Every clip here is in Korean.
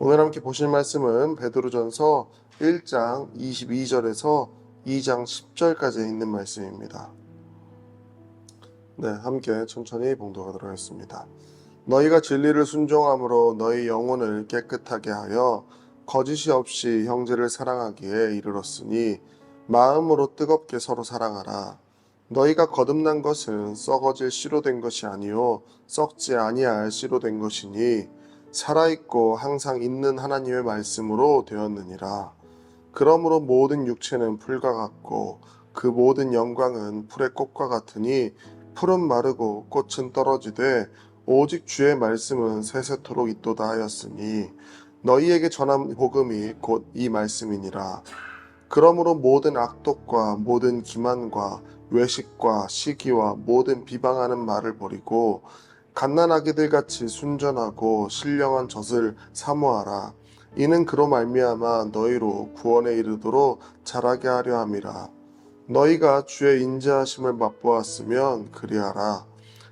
오늘 함께 보실 말씀은 베드로전서 1장 22절에서 2장 10절까지 있는 말씀입니다. 네, 함께 천천히 봉독하도록 하겠습니다. 너희가 진리를 순종함으로 너희 영혼을 깨끗하게 하여 거짓이 없이 형제를 사랑하기에 이르렀으니 마음으로 뜨겁게 서로 사랑하라. 너희가 거듭난 것은 썩어질 씨로 된 것이 아니요 썩지 아니할 씨로 된 것이니 살아있고 항상 있는 하나님의 말씀으로 되었느니라. 그러므로 모든 육체는 풀과 같고 그 모든 영광은 풀의 꽃과 같으니 풀은 마르고 꽃은 떨어지되 오직 주의 말씀은 세세토록 있도다 하였으니 너희에게 전한 복음이 곧 이 말씀이니라. 그러므로 모든 악독과 모든 기만과 외식과 시기와 모든 비방하는 말을 버리고 갓난아기들 같이 순전하고 신령한 젖을 사모하라. 이는 그로 말미암아 너희로 구원에 이르도록 자라게 하려 함이라. 너희가 주의 인자하심을 맛보았으면 그리하라.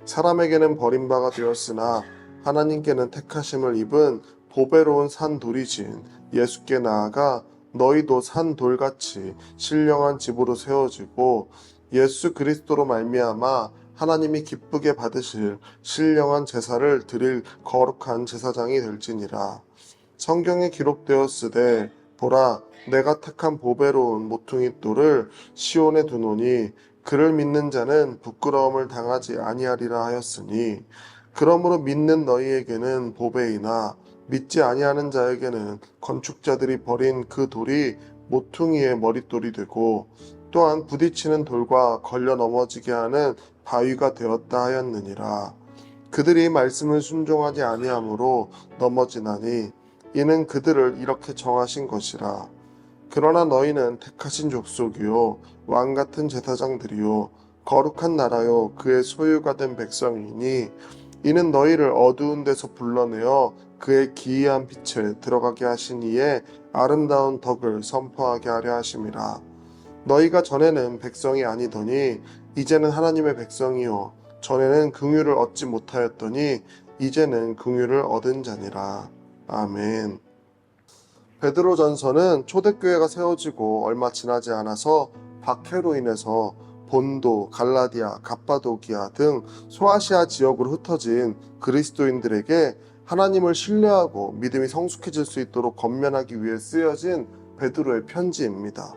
사람에게는 버림받아 되었으나 하나님께는 택하심을 입은 보배로운 산돌이 진 예수께 나아가 너희도 산돌같이 신령한 집으로 세워지고 예수 그리스도로 말미암아 하나님이 기쁘게 받으실 신령한 제사를 드릴 거룩한 제사장이 될지니라. 성경에 기록되었으되 보라 내가 택한 보배로운 모퉁이 돌을 시온에 두노니 그를 믿는 자는 부끄러움을 당하지 아니하리라 하였으니 그러므로 믿는 너희에게는 보배이나 믿지 아니하는 자에게는 건축자들이 버린 그 돌이 모퉁이의 머릿돌이 되고 또한 부딪히는 돌과 걸려 넘어지게 하는 바위가 되었다 하였느니라. 그들이 말씀을 순종하지 아니하므로 넘어지나니 이는 그들을 이렇게 정하신 것이라. 그러나 너희는 택하신 족속이요 왕같은 제사장들이요 거룩한 나라요 그의 소유가 된 백성이니 이는 너희를 어두운 데서 불러내어 그의 기이한 빛에 들어가게 하신 이의 아름다운 덕을 선포하게 하려 하심이라. 너희가 전에는 백성이 아니더니 이제는 하나님의 백성이요 전에는 긍휼을 얻지 못하였더니 이제는 긍휼을 얻은 자니라. 아멘. 베드로전서는 초대교회가 세워지고 얼마 지나지 않아서 박해로 인해서 본도, 갈라디아, 갑바도기아 등 소아시아 지역으로 흩어진 그리스도인들에게 하나님을 신뢰하고 믿음이 성숙해질 수 있도록 권면하기 위해 쓰여진 베드로의 편지입니다.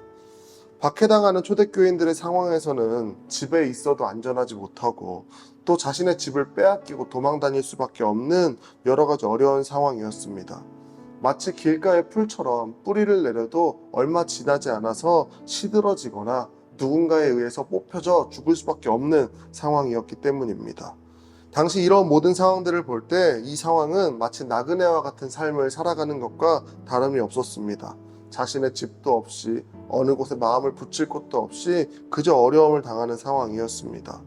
박해당하는 초대교인들의 상황에서는 집에 있어도 안전하지 못하고 또 자신의 집을 빼앗기고 도망 다닐 수밖에 없는 여러 가지 어려운 상황이었습니다. 마치 길가의 풀처럼 뿌리를 내려도 얼마 지나지 않아서 시들어지거나 누군가에 의해서 뽑혀져 죽을 수밖에 없는 상황이었기 때문입니다. 당시 이런 모든 상황들을 볼 때 이 상황은 마치 나그네와 같은 삶을 살아가는 것과 다름이 없었습니다. 자신의 집도 없이 어느 곳에 마음을 붙일 곳도 없이 그저 어려움을 당하는 상황이었습니다.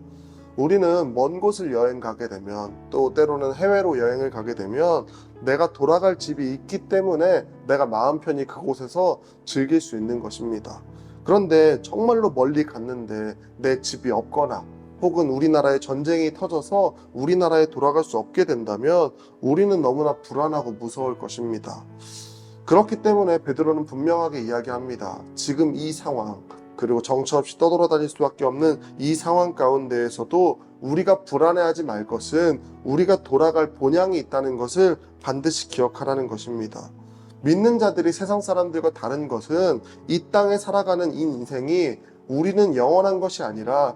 우리는 먼 곳을 여행 가게 되면 또 때로는 해외로 여행을 가게 되면 내가 돌아갈 집이 있기 때문에 내가 마음 편히 그곳에서 즐길 수 있는 것입니다. 그런데 정말로 멀리 갔는데 내 집이 없거나 혹은 우리나라에 전쟁이 터져서 우리나라에 돌아갈 수 없게 된다면 우리는 너무나 불안하고 무서울 것입니다. 그렇기 때문에 베드로는 분명하게 이야기합니다. 지금 이 상황 그리고 정처 없이 떠돌아다닐 수밖에 없는 이 상황 가운데에서도 우리가 불안해하지 말 것은 우리가 돌아갈 본향이 있다는 것을 반드시 기억하라는 것입니다. 믿는 자들이 세상 사람들과 다른 것은 이 땅에 살아가는 이 인생이 우리는 영원한 것이 아니라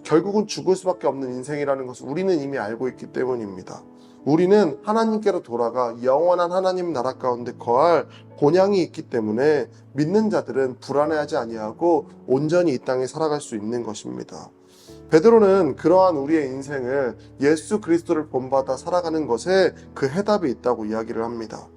결국은 죽을 수밖에 없는 인생이라는 것을 우리는 이미 알고 있기 때문입니다. 우리는 하나님께로 돌아가 영원한 하나님 나라 가운데 거할 본향이 있기 때문에 믿는 자들은 불안해하지 아니하고 온전히 이 땅에 살아갈 수 있는 것입니다. 베드로는 그러한 우리의 인생을 예수 그리스도를 본받아 살아가는 것에 그 해답이 있다고 이야기를 합니다.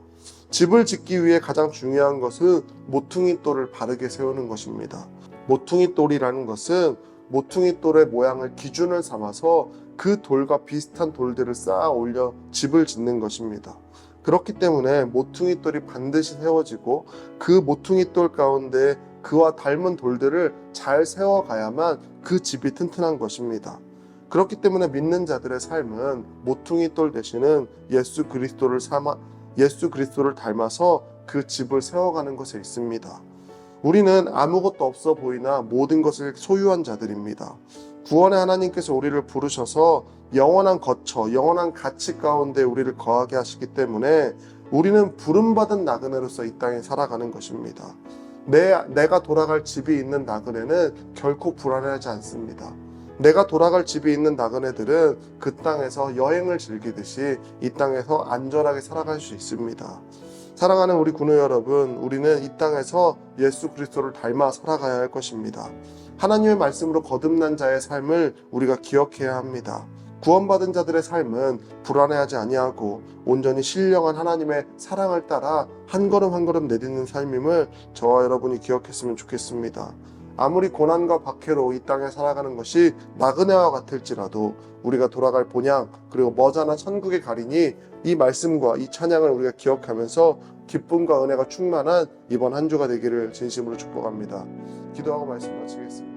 집을 짓기 위해 가장 중요한 것은 모퉁이 돌을 바르게 세우는 것입니다. 모퉁이 돌이라는 것은 모퉁이 돌의 모양을 기준을 삼아서 그 돌과 비슷한 돌들을 쌓아 올려 집을 짓는 것입니다. 그렇기 때문에 모퉁이 돌이 반드시 세워지고 그 모퉁이 돌 가운데 그와 닮은 돌들을 잘 세워가야만 그 집이 튼튼한 것입니다. 그렇기 때문에 믿는 자들의 삶은 모퉁이 돌 되시는 예수 그리스도를 예수 그리스도를 닮아서 그 집을 세워가는 것에 있습니다. 우리는 아무것도 없어 보이나 모든 것을 소유한 자들입니다. 구원의 하나님께서 우리를 부르셔서 영원한 거처, 영원한 가치 가운데 우리를 거하게 하시기 때문에 우리는 부름받은 나그네로서 이 땅에 살아가는 것입니다. 내가 돌아갈 집이 있는 나그네는 결코 불안해하지 않습니다. 내가 돌아갈 집이 있는 나그네들은 그 땅에서 여행을 즐기듯이 이 땅에서 안전하게 살아갈 수 있습니다. 사랑하는 우리 군우 여러분, 우리는 이 땅에서 예수 그리스도를 닮아 살아가야 할 것입니다. 하나님의 말씀으로 거듭난 자의 삶을 우리가 기억해야 합니다. 구원받은 자들의 삶은 불안해하지 아니하고 온전히 신령한 하나님의 사랑을 따라 한 걸음 한 걸음 내딛는 삶임을 저와 여러분이 기억했으면 좋겠습니다. 아무리 고난과 박해로 이 땅에 살아가는 것이 나그네와 같을지라도 우리가 돌아갈 본향 그리고 머지않아 천국에 가리니 이 말씀과 이 찬양을 우리가 기억하면서 기쁨과 은혜가 충만한 이번 한 주가 되기를 진심으로 축복합니다. 기도하고 말씀 마치겠습니다.